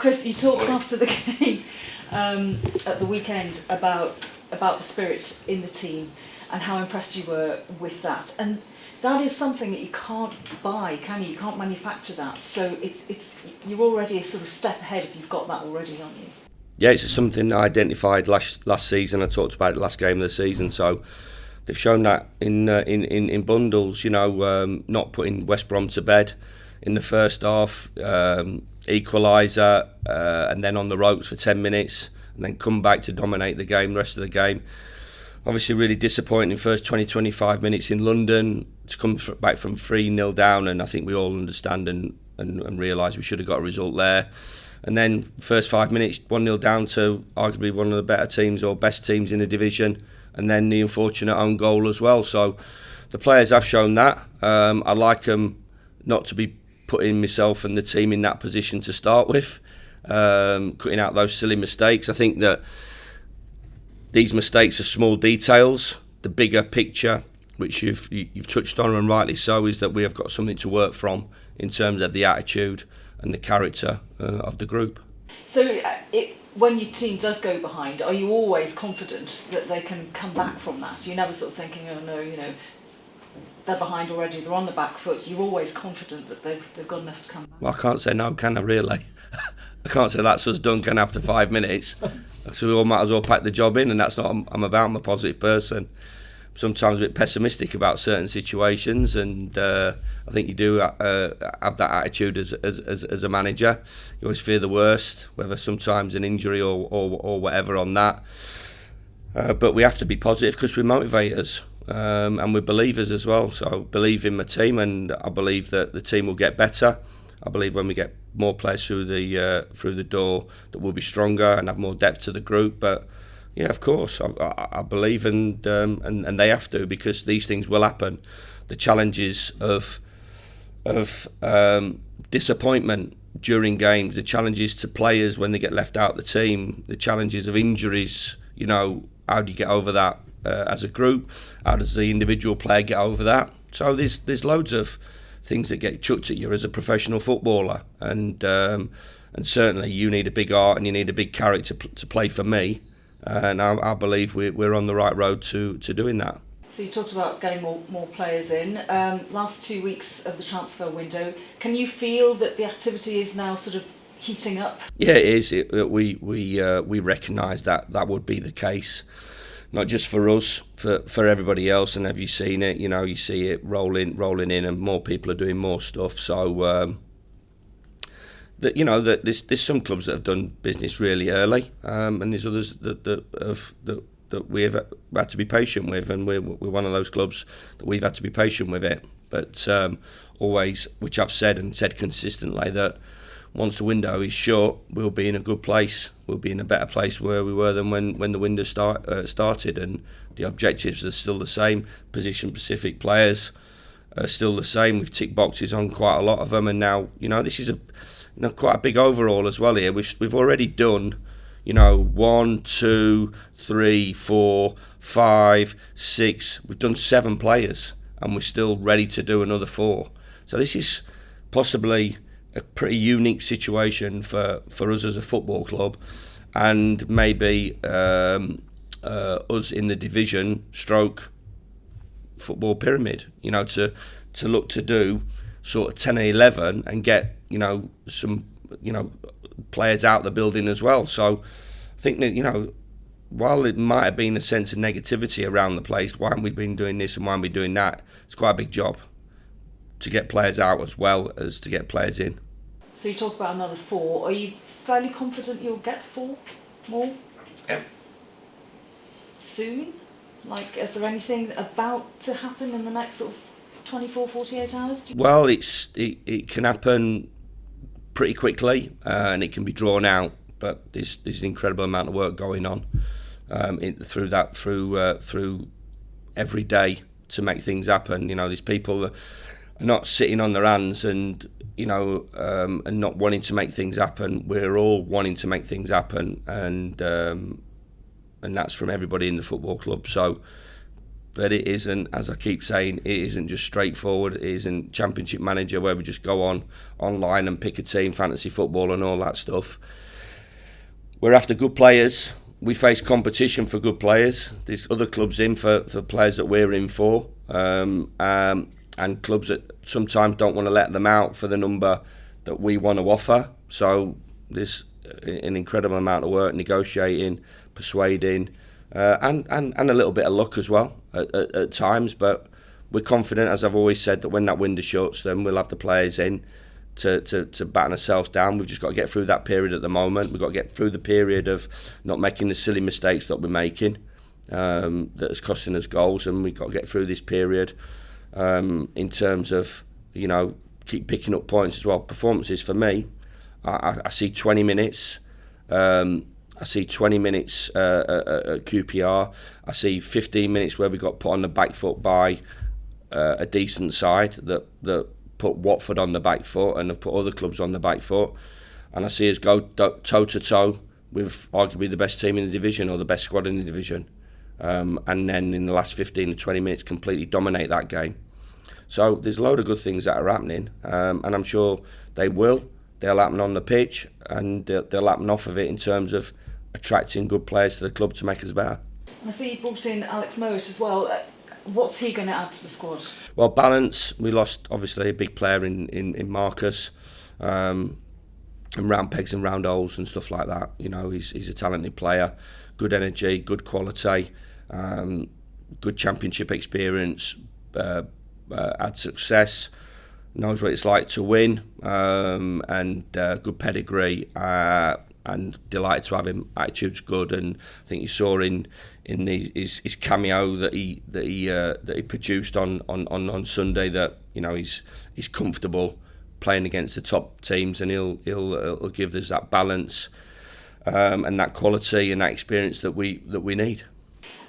Chris, you talked after the game at the weekend about the spirit in the team and how impressed you were with that. And that is something that you can't buy, can you? You can't manufacture that. So it's you're already a sort of step ahead if you've got that already, aren't you? Yeah, it's something I identified last season. I talked about it last game of the season. So they've shown that in bundles. Not putting West Brom to bed in the first half, equaliser, and then on the ropes for 10 minutes, and then come back to dominate the game, the rest of the game. Obviously, really disappointing first 20-25 minutes in London to come back from 3-0 down, and I think we all understand and realise we should have got a result there. And then first 5 minutes, 1-0 down to arguably one of the better teams or best teams in the division, and then the unfortunate own goal as well. So the players have shown that. I like them not to be putting myself and the team in that position to start with, cutting out those silly mistakes. I think that these mistakes are small details. The bigger picture, which you've touched on and rightly so, is that we have got something to work from in terms of the attitude and the character of the group. So when your team does go behind, are you always confident that they can come back from that? You're never sort of thinking, oh no, they're behind already, they're on the back foot. You're always confident that they've got enough to come back. Well, I can't say no, can I really? I can't say that's us done, can after 5 minutes. So we all might as well pack the job in, and that's not what I'm about. I'm a positive person. Sometimes a bit pessimistic about certain situations, and I think you do have that attitude as a manager. You always fear the worst, whether sometimes an injury or whatever on that. But we have to be positive because we're motivators. And we're believers as well. So I believe in my team, and I believe that the team will get better. I believe when we get more players through the door, that we'll be stronger and have more depth to the group. But yeah, of course, I believe, and they have to, because these things will happen. The challenges of disappointment during games, the challenges to players when they get left out of the team, the challenges of injuries. How do you get over that? As a group, how does the individual player get over that? So there's loads of things that get chucked at you as a professional footballer, and certainly you need a big heart and you need a big character to play for me, and I believe we're on the right road to doing that. So you talked about getting more players in. Last 2 weeks of the transfer window, can you feel that the activity is now sort of heating up? Yeah, it is. We recognise that would be the case. Not just for us, for everybody else. And have you seen it? You see it rolling in, and more people are doing more stuff. So that there's some clubs that have done business really early, and there's others that we have had to be patient with, and we're one of those clubs that we've had to be patient with it. But always, which I've said consistently, that once the window is shut, we'll be in a good place. We'll be in a better place where we were than when the window started, and the objectives are still the same. Position-specific players are still the same. We've ticked boxes on quite a lot of them, and now this is quite a big overhaul as well here. We've already done 1, 2, 3, 4, 5, 6. We've done 7 players, and we're still ready to do another 4. So this is possibly a pretty unique situation for us as a football club, and maybe us in the division stroke football pyramid, to look to do sort of 10 and 11 and get some players out the building as well. So I think that while it might have been a sense of negativity around the place, why haven't we been doing this and why aren't we doing that, it's quite a big job to get players out as well as to get players in. So you talk about another 4. Are you fairly confident you'll get 4 more? Yeah. Soon? Is there anything about to happen in the next sort of 24, 48 hours? Well, it can happen pretty quickly, and it can be drawn out, but there's an incredible amount of work going on through every day to make things happen. These people are not sitting on their hands and not wanting to make things happen. We're all wanting to make things happen, and that's from everybody in the football club. So but it isn't, as I keep saying, it isn't just straightforward. It isn't Championship Manager where we just go online and pick a team, fantasy football and all that stuff. We're after good players. We face competition for good players. There's other clubs in for players that we're in for, and clubs that sometimes don't want to let them out for the number that we want to offer. So there's an incredible amount of work, negotiating, persuading, and a little bit of luck as well at times. But we're confident, as I've always said, that when that window shuts, then we'll have the players in to batten ourselves down. We've just got to get through that period at the moment. We've got to get through the period of not making the silly mistakes that we're making, that is costing us goals, and we've got to get through this period in terms of, keep picking up points as well. Performances for me, I see 20 minutes. I see 20 minutes at QPR. I see 15 minutes where we got put on the back foot by a decent side that put Watford on the back foot and have put other clubs on the back foot. And I see us go toe to toe with arguably the best team in the division or the best squad in the division. And then in the last 15 to 20 minutes completely dominate that game. So there's a load of good things that are happening, and I'm sure they will. They'll happen on the pitch, and they'll happen off of it in terms of attracting good players to the club to make us better. I see you brought in Alex Mowat as well. What's he going to add to the squad? Well, balance. We lost, obviously, a big player in Marcus, and round pegs and round holes and stuff like that. He's a talented player, good energy, good quality, good championship experience, had success, knows what it's like to win, and good pedigree, and delighted to have him. Attitude's good, and I think you saw in his cameo that he produced on Sunday that he's comfortable playing against the top teams, and he'll give us that balance and that quality and that experience that we need.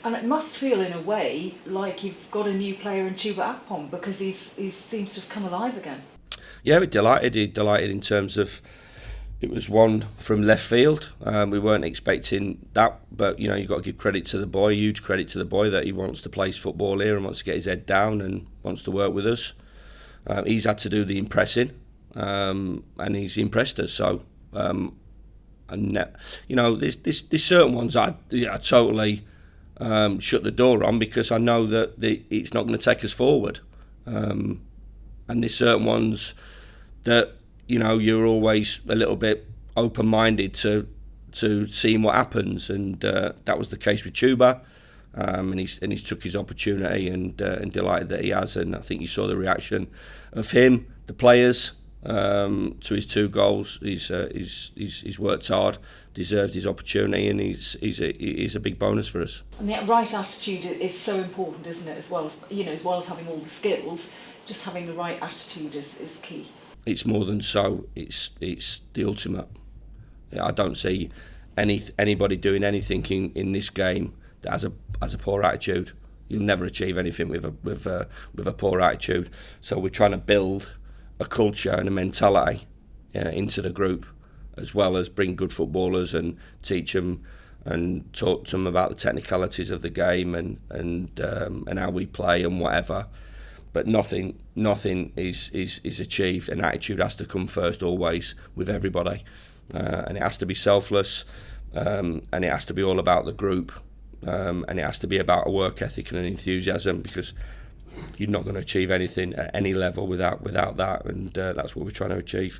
And it must feel in a way like you've got a new player in Chuba Akpom, because he seems to have come alive again. Yeah, we're delighted. He's delighted in terms of it was one from left field. We weren't expecting that, but you've got to give credit to the boy, huge credit to the boy, that he wants to play his football here and wants to get his head down and wants to work with us. He's had to do the impressing, and he's impressed us. So, there's certain ones I totally shut the door on, because I know that it's not going to take us forward. And there's certain ones that you're always a little bit open-minded to seeing what happens, and that was the case with Chuba, and he's took his opportunity, and delighted that he has. And I think you saw the reaction of him, the players, to his 2 goals. He's worked hard, deserves his opportunity, and he's a big bonus for us. And the right attitude is so important, isn't it? As well as having all the skills, just having the right attitude is key. It's more than so. It's the ultimate. I don't see anybody doing anything in this game that has a poor attitude. You'll never achieve anything with a poor attitude. So we're trying to build a culture and a mentality into the group, as well as bring good footballers and teach them and talk to them about the technicalities of the game and how we play and whatever. But nothing is achieved, and attitude has to come first always with everybody, and it has to be selfless, and it has to be all about the group, and it has to be about a work ethic and an enthusiasm, because you're not going to achieve anything at any level without that, and that's what we're trying to achieve.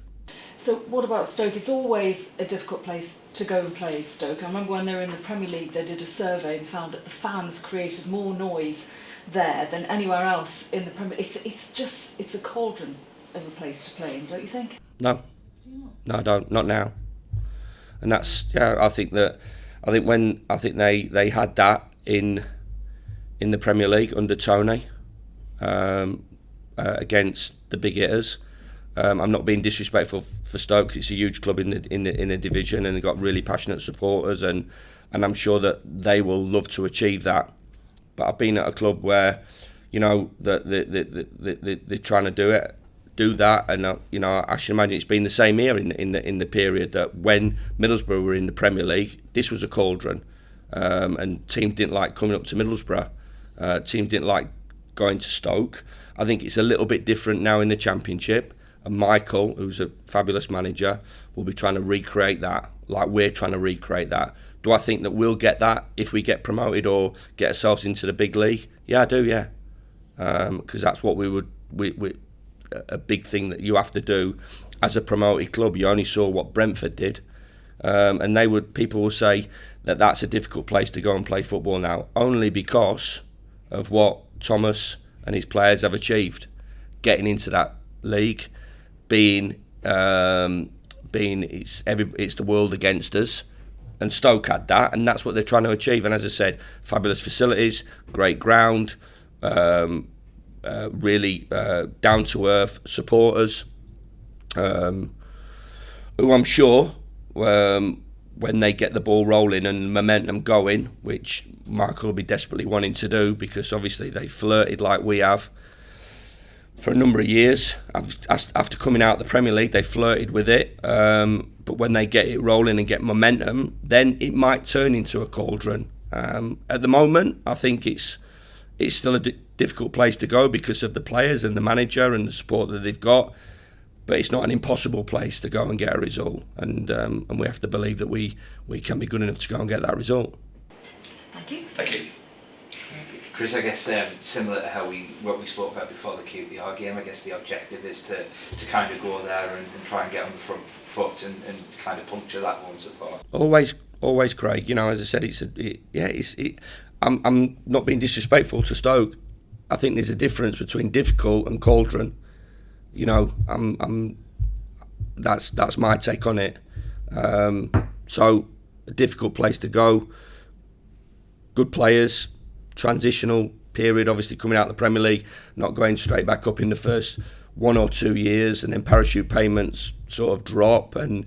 So what about Stoke? It's always a difficult place to go and play, Stoke. I remember when they were in the Premier League, they did a survey and found that the fans created more noise there than anywhere else in the Premier League. It's a cauldron of a place to play in, don't you think? No. Do you not? No, I don't. Not now. And that's I think they had that in the Premier League under Tony, against the big hitters. I'm not being disrespectful for Stoke, 'cause it's a huge club in the division, and they've got really passionate supporters, and I'm sure that they will love to achieve that. But I've been at a club where, that they're trying to do that, and I should imagine it's been the same here in the period that when Middlesbrough were in the Premier League, this was a cauldron, and teams didn't like coming up to Middlesbrough. Teams didn't like going to Stoke. I think it's a little bit different now in the Championship. And Michael, who's a fabulous manager, will be trying to recreate that, like we're trying to recreate that. Do I think that we'll get that if we get promoted or get ourselves into the big league? Yeah, I do, yeah. Because that's what we a big thing that you have to do as a promoted club. You only saw what Brentford did. And people will say that that's a difficult place to go and play football now, only because of what Thomas and his players have achieved, getting into that league, being it's the world against us, and Stoke had that, and that's what they're trying to achieve. And as I said, fabulous facilities, great ground, really down to earth supporters, who I'm sure when they get the ball rolling and momentum going, which Michael will be desperately wanting to do, because obviously they flirted like we have for a number of years. After coming out of the Premier League, they flirted with it. But when they get it rolling and get momentum, then it might turn into a cauldron. At the moment, I think it's still a difficult place to go because of the players and the manager and the support that they've got. But it's not an impossible place to go and get a result, and we have to believe that we can be good enough to go and get that result. Thank you. Thank you. Chris, I guess similar to what we spoke about before the QPR game, I guess the objective is to kind of go there and try and get on the front foot and kind of puncture that one support. Always, Craig. You know, as I said, I'm not being disrespectful to Stoke. I think there's a difference between difficult and cauldron. You know, that's my take on it. So a difficult place to go. Good players, transitional period, obviously coming out of the Premier League, not going straight back up in the first 1 or 2 years, and then parachute payments sort of drop, and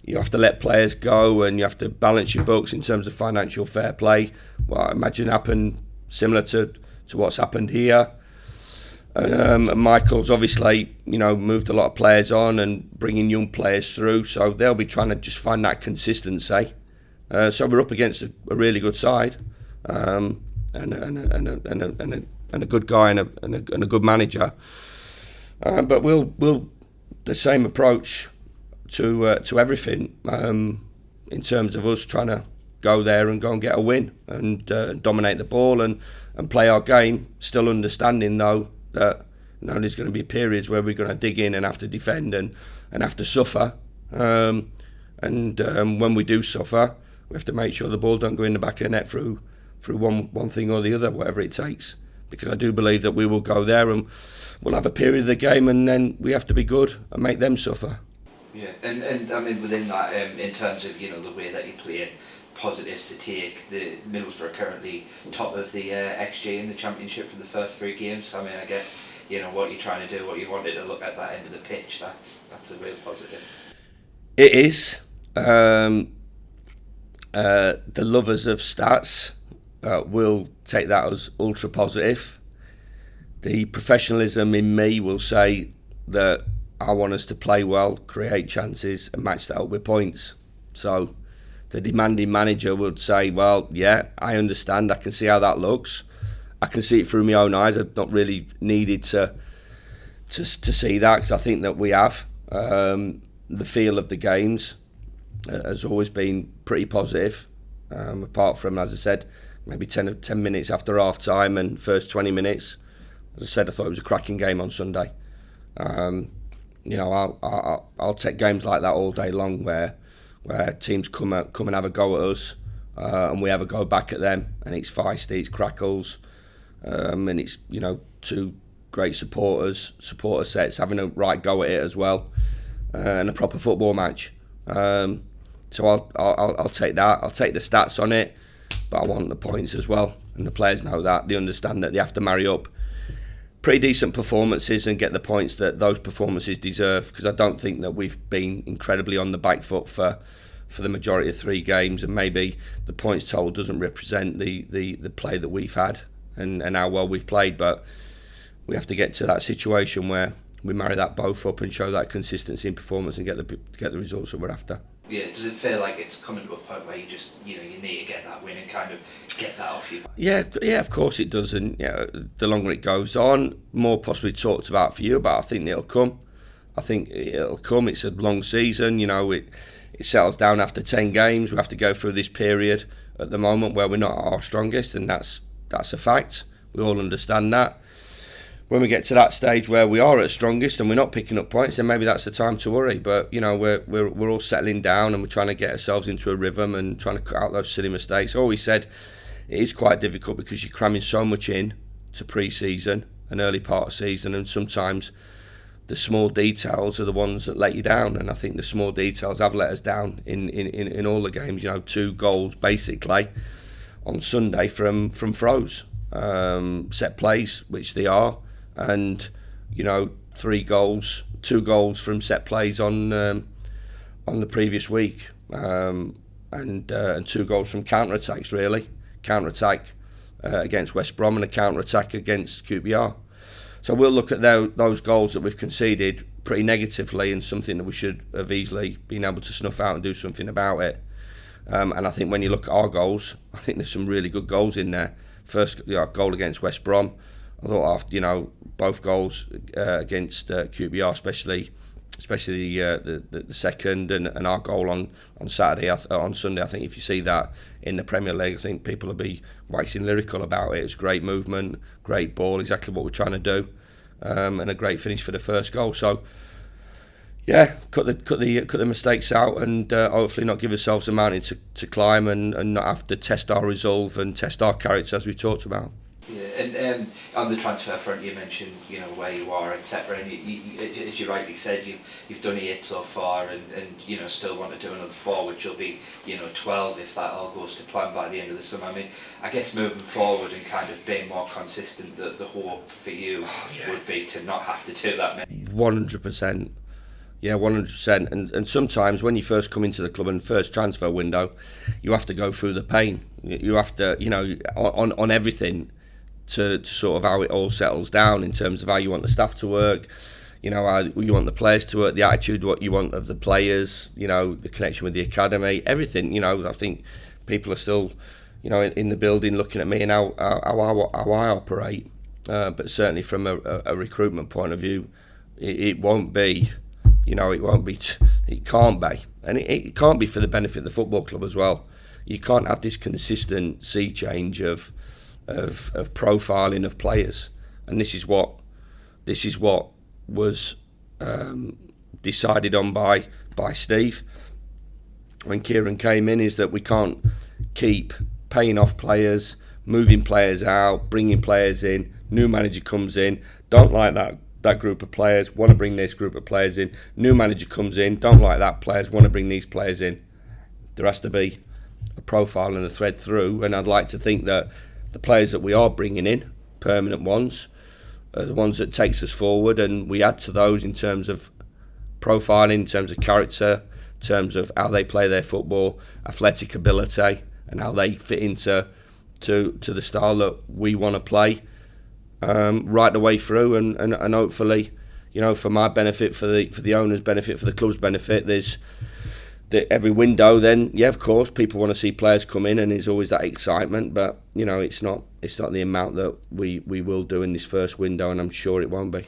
you have to let players go, and you have to balance your books in terms of financial fair play. Well, I imagine happened similar to what's happened here. And Michael's obviously, you know, moved a lot of players on and bringing young players through, so they'll be trying to just find that consistency. So we're up against a really good side, and a good guy and a good manager. But we'll the same approach to everything in terms of us trying to go there and go and get a win and dominate the ball and play our game. Still understanding though that, you know, there's going to be periods where we're going to dig in and have to defend and have to suffer. And when we do suffer, we have to make sure the ball don't go in the back of the net through one thing or the other, whatever it takes. Because I do believe that we will go there and we'll have a period of the game, and then we have to be good and make them suffer. Yeah, and I mean within that, in terms of, you know, the way that you play it, positives to take, the Middlesbrough currently top of the XG in the Championship for the first 3 games. So, I mean, I guess, you know, what you're trying to do, what you wanted to look at that end of the pitch, that's a real positive. It is. The lovers of stats will take that as ultra positive. The professionalism in me will say that I want us to play well, create chances and match that up with points. So the demanding manager would say, well, yeah, I understand, I can see how that looks. I can see it through my own eyes. I've not really needed to see that, because I think that we have. The feel of the games has always been pretty positive, apart from, as I said, maybe 10 minutes after half time and first 20 minutes. As I said, I thought it was a cracking game on Sunday. You know, I'll take games like that all day long, where teams come and have a go at us, and we have a go back at them, and it's feisty, it's crackles, and it's, you know, two great supporter sets having a right go at it as well, and a proper football match. So I'll take that. I'll take the stats on it, but I want the points as well, and the players know that. They understand that they have to marry up pretty decent performances and get the points that those performances deserve, because I don't think that we've been incredibly on the back foot for the majority of 3 games, and maybe the points total doesn't represent the play that we've had and how well we've played. But we have to get to that situation where we marry that both up and show that consistency in performance and get the results that we're after. Yeah, does it feel like it's coming to a point where you just, you need to get that win and kind of get that off you? Yeah, of course it does, and the longer it goes on, more possibly talked about for you, but I think it'll come. It's a long season, it settles down after 10 games. We have to go through this period at the moment where we're not at our strongest, and that's a fact. We all understand that. When we get to that stage where we are at strongest and we're not picking up points, then maybe that's the time to worry. But we're all settling down and we're trying to get ourselves into a rhythm and trying to cut out those silly mistakes. Always said it is quite difficult because you're cramming so much in to pre-season, an early part of season, and sometimes the small details are the ones that let you down. And I think the small details have let us down in all the games. 2 goals basically on Sunday from throws, set plays, which they are. And 2 goals from set plays on the previous week, and 2 goals from counter-attacks, really. Counter-attack against West Brom and a counter-attack against QPR. So we'll look at those goals that we've conceded pretty negatively and something that we should have easily been able to snuff out and do something about it. And I think when you look at our goals, I think there's some really good goals in there. First goal against West Brom, I thought after both goals against QPR, especially the second and our goal on Saturday, on Sunday. I think if you see that in the Premier League, I think people will be waxing lyrical about it. It's great movement, great ball, exactly what we're trying to do, and a great finish for the first goal. So yeah, cut the mistakes out and hopefully not give ourselves a mountain to climb and not have to test our resolve and test our character as we talked about. Yeah, and on the transfer front, you mentioned where you are, etc. And you, as you rightly said, you've done 8 so far, and still want to do another 4, which will be 12 if that all goes to plan by the end of the summer. I mean, I guess moving forward and kind of being more consistent, the hope for you would be to not have to do that many. 100%. Yeah, 100%. And sometimes when you first come into the club and first transfer window, you have to go through the pain. You have to, on everything. To sort of how it all settles down in terms of how you want the staff to work, how you want the players to work, the attitude, what you want of the players, the connection with the academy, everything. I think people are still, in the building looking at me and how I operate. But certainly from a recruitment point of view, it won't be, it can't be. And it can't be for the benefit of the football club as well. You can't have this consistent sea change of profiling of players, and this is what was decided on by Steve when Kieran came in, is that we can't keep paying off players, moving players out, bringing players in. New manager comes in, don't like that group of players, want to bring this group of players in. New manager comes in, don't like that players, want to bring these players in. There has to be a profile and a thread through, and I'd like to think that the players that we are bringing in, permanent ones, are the ones that takes us forward, and we add to those in terms of profiling, in terms of character, in terms of how they play their football, athletic ability, and how they fit into the style that we want to play right the way through, and hopefully, for my benefit, for the owner's benefit, for the club's benefit, there's every window, then of course people want to see players come in, and there's always that excitement, but it's not the amount that we will do in this first window, and I'm sure it won't be.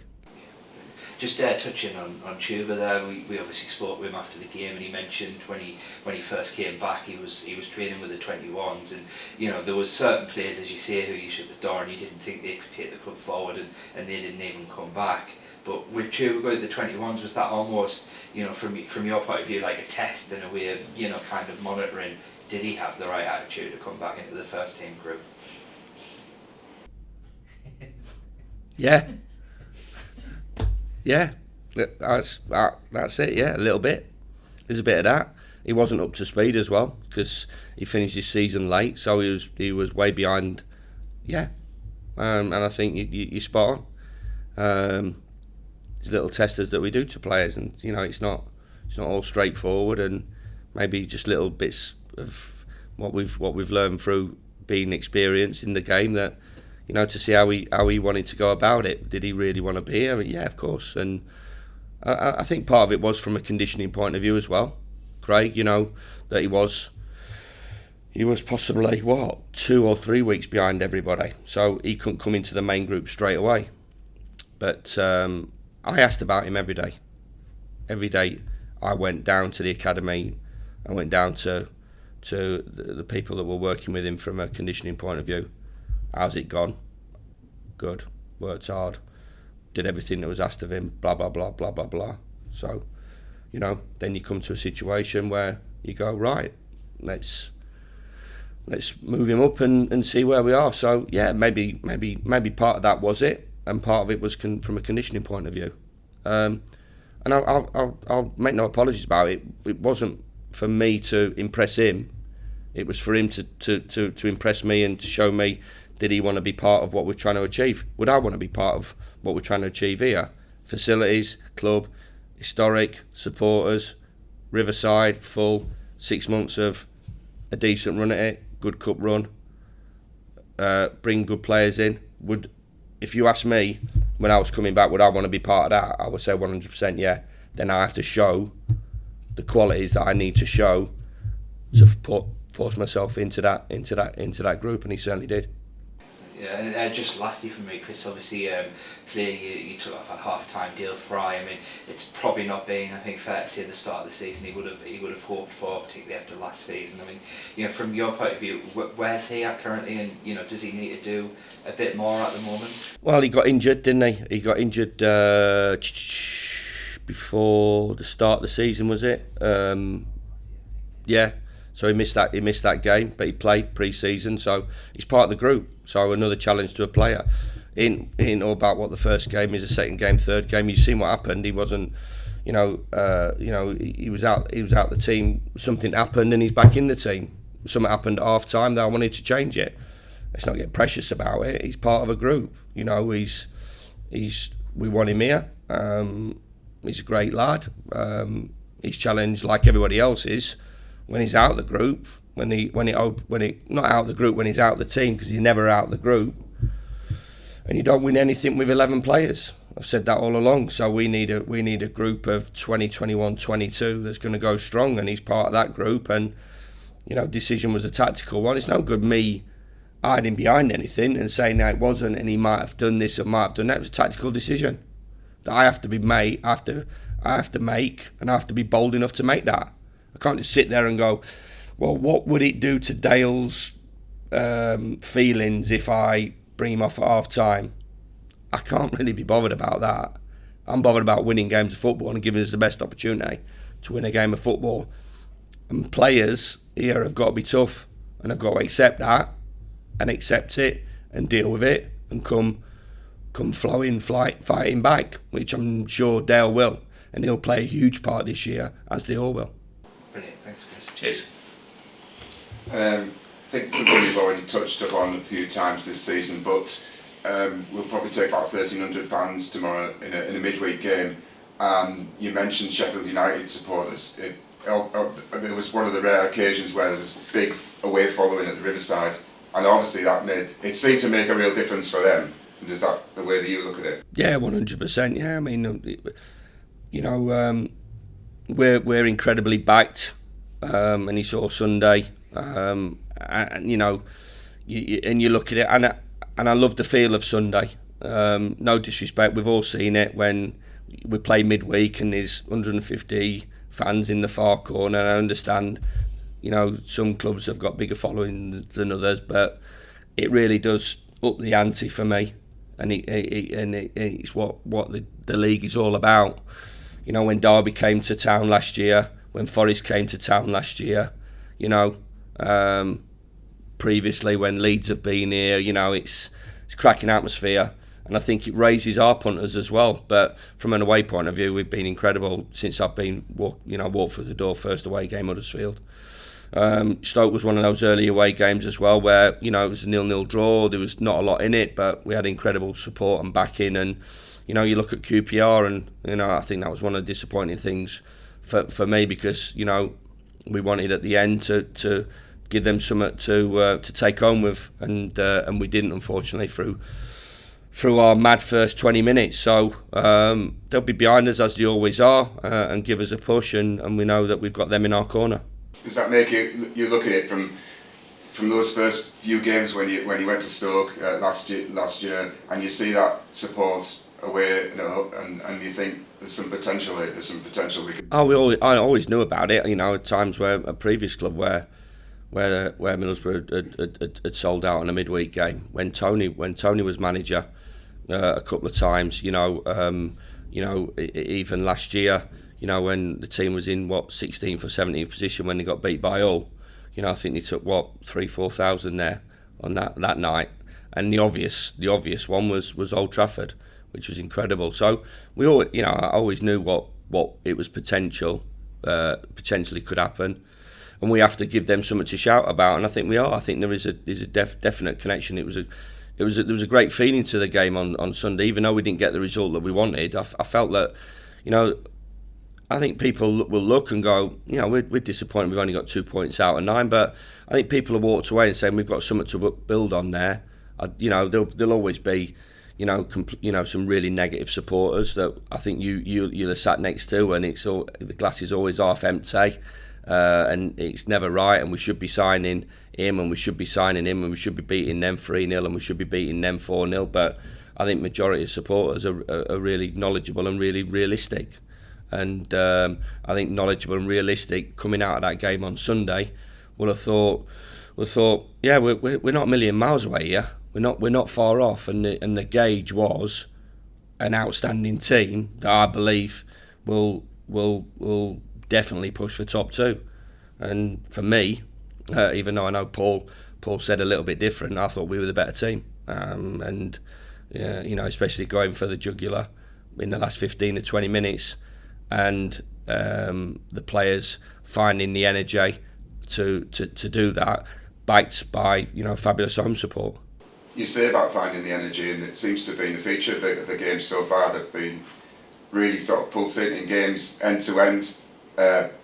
Just touching on Tuba there, we obviously spoke with him after the game, and he mentioned when he first came back, he was training with the 21s, and there was certain players, as you say, who you shut the door and you didn't think they could take the club forward, and they didn't even come back. But with Tuba going to the 21s, was that almost, from your point of view, like a test and a way of, kind of monitoring, did he have the right attitude to come back into the first team group? Yeah. Yeah. That's it, yeah, a little bit. There's a bit of that. He wasn't up to speed as well, because he finished his season late, so he was way behind, and I think you're spot on. Little testers that we do to players, and it's not all straightforward, and maybe just little bits of what we've learned through being experienced in the game, that to see how he wanted to go about it. Did he really want to be here? Yeah, of course. And I think part of it was from a conditioning point of view as well. Craig, that he was possibly 2 or 3 weeks behind everybody, so he couldn't come into the main group straight away. But I asked about him every day. Every day I went down to the academy, I went down to the people that were working with him from a conditioning point of view. How's it gone? Good. Worked hard. Did everything that was asked of him. Blah blah blah blah blah blah. So, then you come to a situation where you go, right, let's move him up and see where we are. So yeah, maybe part of that was it, and part of it was from a conditioning point of view. And I'll make no apologies about it. It wasn't for me to impress him. It was for him to impress me and to show me, did he want to be part of what we're trying to achieve? Would I want to be part of what we're trying to achieve here? Facilities, club, historic, supporters, Riverside, full, 6 months of a decent run at it, good cup run, bring good players in. If you ask me, when I was coming back, would I want to be part of that? I would say 100% yeah. Then I have to show the qualities that I need to show to force myself into that group, and he certainly did. Yeah, and just lastly from me, Chris, obviously you took off a half-time deal for Fry. I mean, it's probably not been, I think, fair to say the start of the season he would have hoped for, particularly after last season. I mean, from your point of view, where's he at currently, and does he need to do a bit more at the moment? Well, he got injured, didn't he? He got injured before the start of the season, was it? Yeah. So he missed that game, but he played pre-season, so he's part of the group. So another challenge to a player. He didn't know about what the first game is, the second game, third game. You've seen what happened. He wasn't, he was out the team. Something happened, and he's back in the team. Something happened at half time that I wanted to change it. Let's not get precious about it. He's part of a group. We want him here. He's a great lad. He's challenged like everybody else is. When he's out of the group, when he not out of the group, when he's out of the team, because he's never out of the group, and you don't win anything with 11 players. I've said that all along. So we need a group of 20, 21, 22 that's going to go strong, and he's part of that group. And decision was a tactical one. It's no good me hiding behind anything and saying that it wasn't, and he might have done this or might have done that. It was a tactical decision that I have to be made. I have to make, and I have to be bold enough to make that. I can't just sit there and go, well, what would it do to Dale's feelings if I bring him off at half time? I can't really be bothered about that. I'm bothered about winning games of football and giving us the best opportunity to win a game of football. And players here have got to be tough, and have got to accept that, and accept it, and deal with it, and come fighting back, which I'm sure Dale will, and he'll play a huge part this year, as they all will. Brilliant, thanks Chris. Cheers. I think something you've already touched upon a few times this season, but we'll probably take about 1,300 fans tomorrow in a midweek game. You mentioned Sheffield United supporters. It was one of the rare occasions where there was big away following at the Riverside, and obviously it seemed to make a real difference for them. And is that the way that you look at it? Yeah, 100%. Yeah, I mean, we're incredibly backed, and you saw Sunday, and you look at it, and I love the feel of Sunday. No disrespect, we've all seen it when we play midweek and there's 150 fans in the far corner. I understand, some clubs have got bigger followings than others, but it really does up the ante for me, and it's what the league is all about. When Derby came to town last year, when Forest came to town last year, previously when Leeds have been here, it's cracking atmosphere, and I think it raises our punters as well. But from an away point of view, we've been incredible since I've been walked through the door. First away game, Huddersfield. Stoke was one of those early away games as well, where it was a 0-0 draw. There was not a lot in it, but we had incredible support and backing. And you look at QPR, and I think that was one of the disappointing things for me, because we wanted at the end to give them something to take home with, and we didn't, unfortunately, through through our mad first 20 minutes. So they'll be behind us as they always are, and give us a push, and we know that we've got them in our corner. Does that make you look at it from those first few games when you went to Stoke last year, and you see that support away, and you think there's some potential here, I always knew about it. At times where a previous club where Middlesbrough had sold out on a midweek game when Tony was manager a couple of times. Even last year, when the team was in 16th or 17th position when they got beat by Hull. I think they took 3,000-4,000 there on that night, and the obvious one was Old Trafford, which was incredible. So we all, I always knew what it was potentially could happen, and we have to give them something to shout about, and I think we are. I think there is a definite connection. There was a great feeling to the game on Sunday, even though we didn't get the result that we wanted. I felt that, I think people will look and go, we're disappointed we've only got 2 points out of 9, but I think people have walked away and saying we've got something to build on there. There'll always be, some really negative supporters that I think you're sat next to, and the glass is always half empty, and it's never right, and we should be signing him, and we should be signing him, and we should be beating them 3-0, and we should be beating them 4-0. But I think majority of supporters are really knowledgeable and really realistic. And I think knowledgeable and realistic coming out of that game on Sunday would have thought, yeah, we're not a million miles away here. We're not far off, and the gauge was an outstanding team that I believe will definitely push for top 2. And for me, even though I know Paul said a little bit different, I thought we were the better team. And especially going for the jugular in the last 15 to 20 minutes. And the players finding the energy to do that, backed by fabulous home support. You say about finding the energy, and it seems to have been a feature of the game so far. They've been really sort of pulsating games end to end.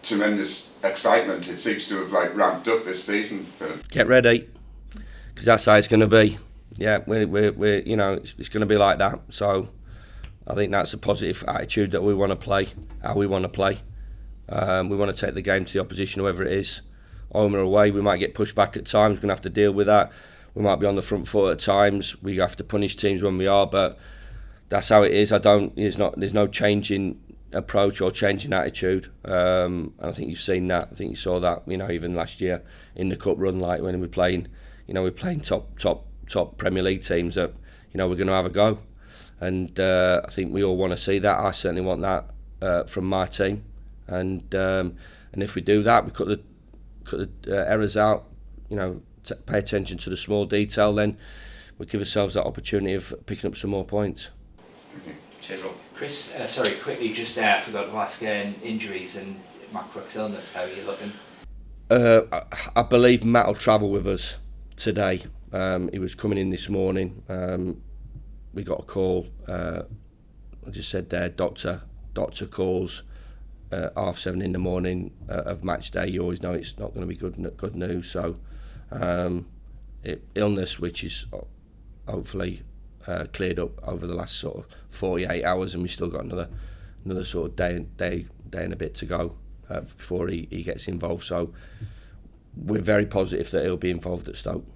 Tremendous excitement. It seems to have ramped up this season for them. Get ready, because that's how it's going to be. Yeah, we're it's going to be like that. So I think that's a positive attitude that we want to play, how we want to play. We want to take the game to the opposition, whoever it is, home or away. We might get pushed back at times. We're going to have to deal with that. We might be on the front foot at times. We have to punish teams when we are, but that's how it is. There's no change in approach or change in attitude. And I think you've seen that. I think you saw that. Even last year in the cup run, like when we're playing top Premier League teams that we're going to have a go. And I think we all want to see that. I certainly want that from my team. And if we do that, we cut the errors out. Pay attention to the small detail. Then we give ourselves that opportunity of picking up some more points. Cheers, Rob. Chris, quickly, just forgot to ask injuries and Matt Crook's illness. How are you looking? I believe Matt will travel with us today. He was coming in this morning. We got a call. I just said there, doctor calls 7:30 in the morning of match day. You always know it's not going to be good news. So illness, which is hopefully cleared up over the last sort of 48 hours, and we still got another sort of day and a bit to go before he gets involved. So we're very positive that he'll be involved at Stoke.